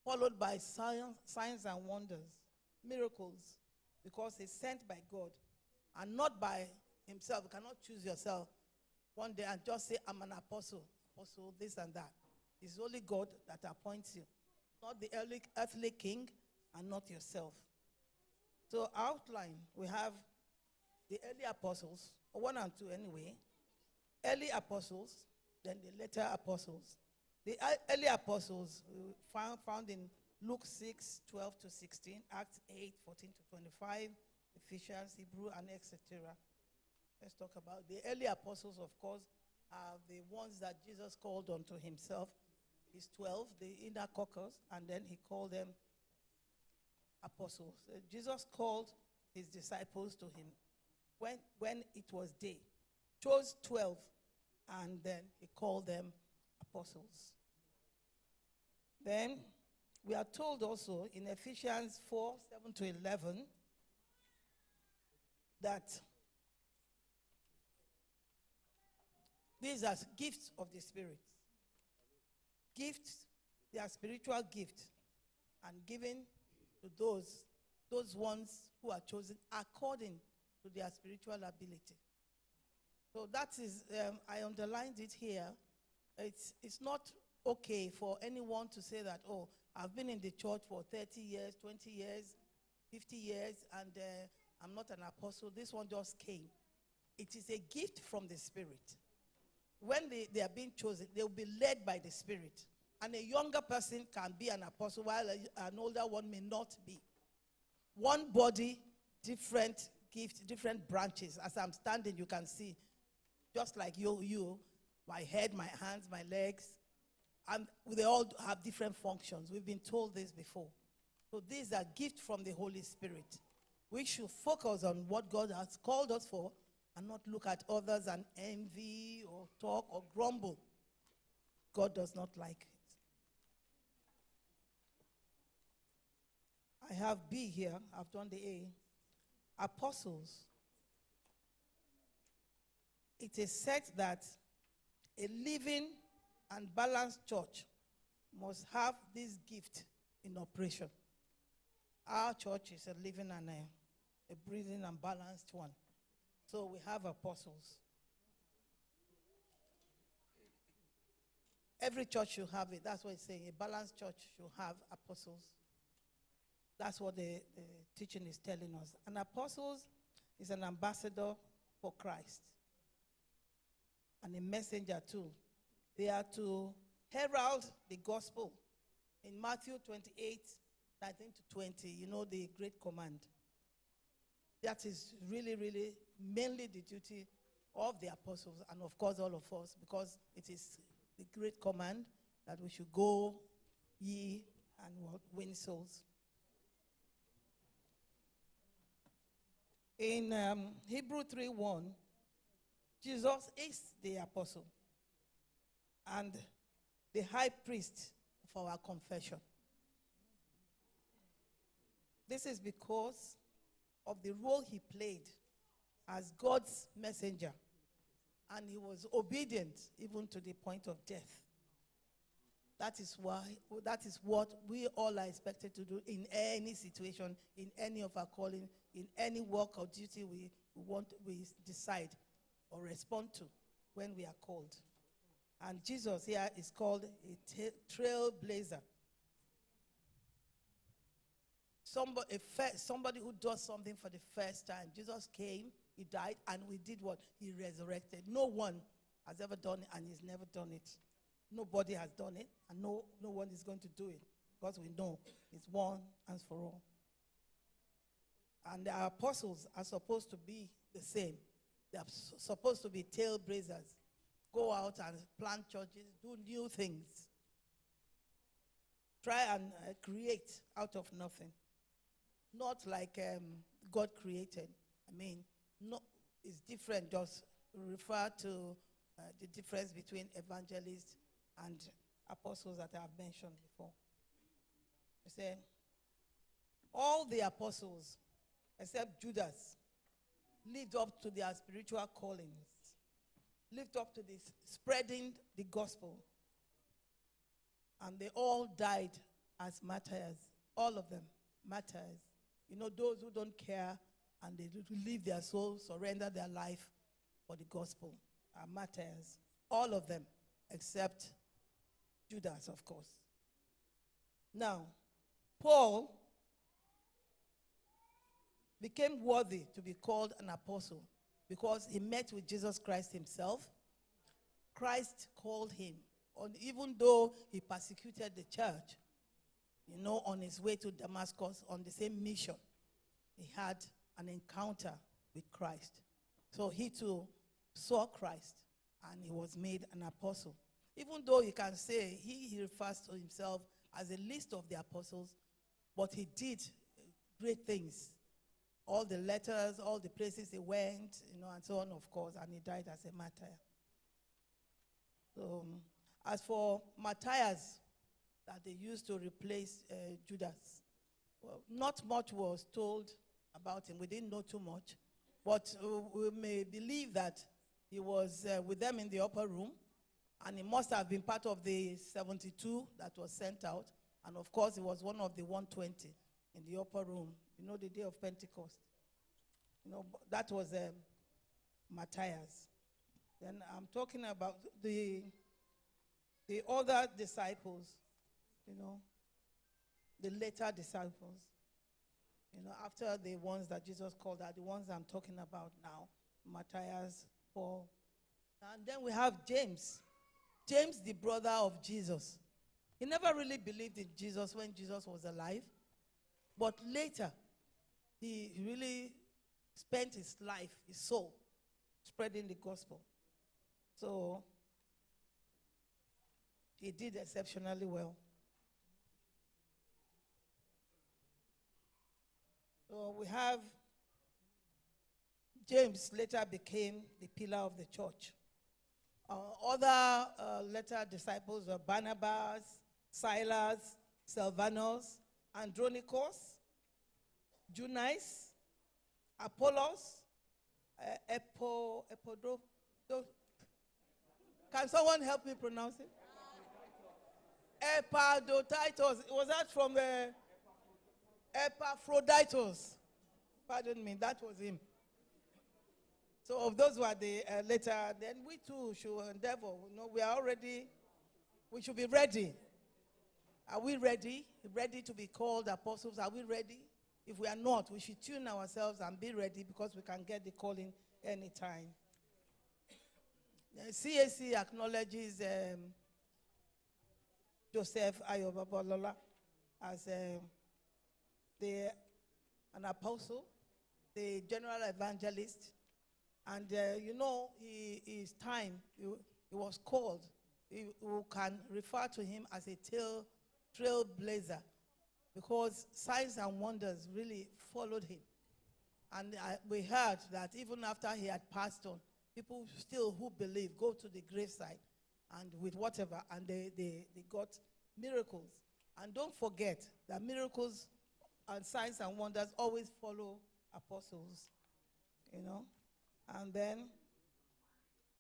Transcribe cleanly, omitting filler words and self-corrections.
followed by signs and wonders, miracles, because he's sent by God and not by himself. You cannot choose yourself one day and just say, I'm an apostle, this and that. It's only God that appoints you, not the earthly king and not yourself. So outline, we have the early apostles, 1 and 2 anyway, early apostles, then the later apostles. The early apostles found in Luke 6, 12 to 16, Acts 8, 14 to 25, Ephesians, Hebrew, and etc. Let's talk about the early apostles, of course, are the ones that Jesus called unto himself. His 12, the inner caucus, and then he called them apostles. Jesus called his disciples to him when it was day. Chose 12, and then he called them apostles. Then we are told also in Ephesians 4, 7 to 11, that these are gifts of the Spirit. Gifts, they are spiritual gifts, and given to those ones who are chosen according to their spiritual ability. So that is, I underlined it here. It's not okay for anyone to say that, oh, I've been in the church for 30 years, 20 years, 50 years, and I'm not an apostle. This one just came. It is a gift from the Spirit. When they are being chosen, they will be led by the Spirit. And a younger person can be an apostle, while an older one may not be. One body, different gifts, different branches. As I'm standing, you can see, just like you, my head, my hands, my legs, and they all have different functions. We've been told this before. So these are gifts from the Holy Spirit. We should focus on what God has called us for and not look at others and envy or talk or grumble. God does not like it. I have B here. I've done the A. Apostles. It is said that a living and balanced church must have this gift in operation. Our church is a living and a breathing and balanced one. So we have apostles. Every church should have it. That's what it's saying. A balanced church should have apostles. That's what the teaching is telling us. An apostle is an ambassador for Christ and a messenger too. They are to herald the gospel. In Matthew 28, 19 to 20, you know the Great Command. That is really, really mainly the duty of the apostles and of course all of us, because it is the Great Command that we should go ye and win souls. In Hebrew 3:1, Jesus is the apostle and the high priest of our confession. This is because of the role he played as God's messenger, and he was obedient even to the point of death. That is what we all are expected to do in any situation, in any of our calling, in any work or duty we decide or respond to when we are called. And Jesus here is called a trailblazer. Somebody who does something for the first time. Jesus came, he died, and we did what? He resurrected. No one has ever done it, and he's never done it. Nobody has done it, and no one is going to do it, because we know it's one and for all. And our apostles are supposed to be the same. They are supposed to be trailblazers. Go out and plant churches, do new things. Try and create out of nothing. Not like God created. I mean, no, it's different. Just refer to the difference between evangelists and apostles that I have mentioned before. You say, all the apostles, except Judas, lived up to their spiritual callings, lived up to this, spreading the gospel. And they all died as martyrs. All of them, martyrs. You know, those who don't care and they leave their soul, surrender their life for the gospel are martyrs. All of them, except Judas, of course. Now, Paul became worthy to be called an apostle because he met with Jesus Christ himself. Christ called him, even though he persecuted the church, you know, on his way to Damascus on the same mission. He had an encounter with Christ. So he too saw Christ and he was made an apostle. Even though you can say he refers to himself as a list of the apostles, but he did great things. All the letters, all the places he went, you know, and so on, of course, and he died as a martyr. So, as for Matthias, that they used to replace Judas, well, not much was told about him. We didn't know too much, but we may believe that he was with them in the upper room, and he must have been part of the 72 that was sent out, and of course, he was one of the 120 in the upper room. You know, the day of Pentecost. You know, that was Matthias. Then I'm talking about the other disciples, you know, the later disciples, you know, after the ones that Jesus called are the ones I'm talking about now, Matthias, Paul. And then we have James. James, the brother of Jesus. He never really believed in Jesus when Jesus was alive. But later, he really spent his life, his soul, spreading the gospel. So, he did exceptionally well. So we have James later became the pillar of the church. Other later disciples were Barnabas, Silas, Silvanus, Andronicus, Junice, Apollos, Epaphroditus. Can someone help me pronounce it? Epaphroditus. Was that from Epaphroditus? Pardon me, that was him. So of those were the later, then we too should endeavor. You know, we should be ready. Are we ready? Ready to be called apostles? Are we ready? If we are not, we should tune ourselves and be ready because we can get the calling anytime. CAC acknowledges Joseph Ayo Babalola as an apostle, the general evangelist, and you know, his time, he was called. We can refer to him as a trailblazer because signs and wonders really followed him. And we heard that even after he had passed on, people still who believe go to the graveside and with whatever, and they got miracles. And don't forget that miracles and signs and wonders always follow apostles, you know. And then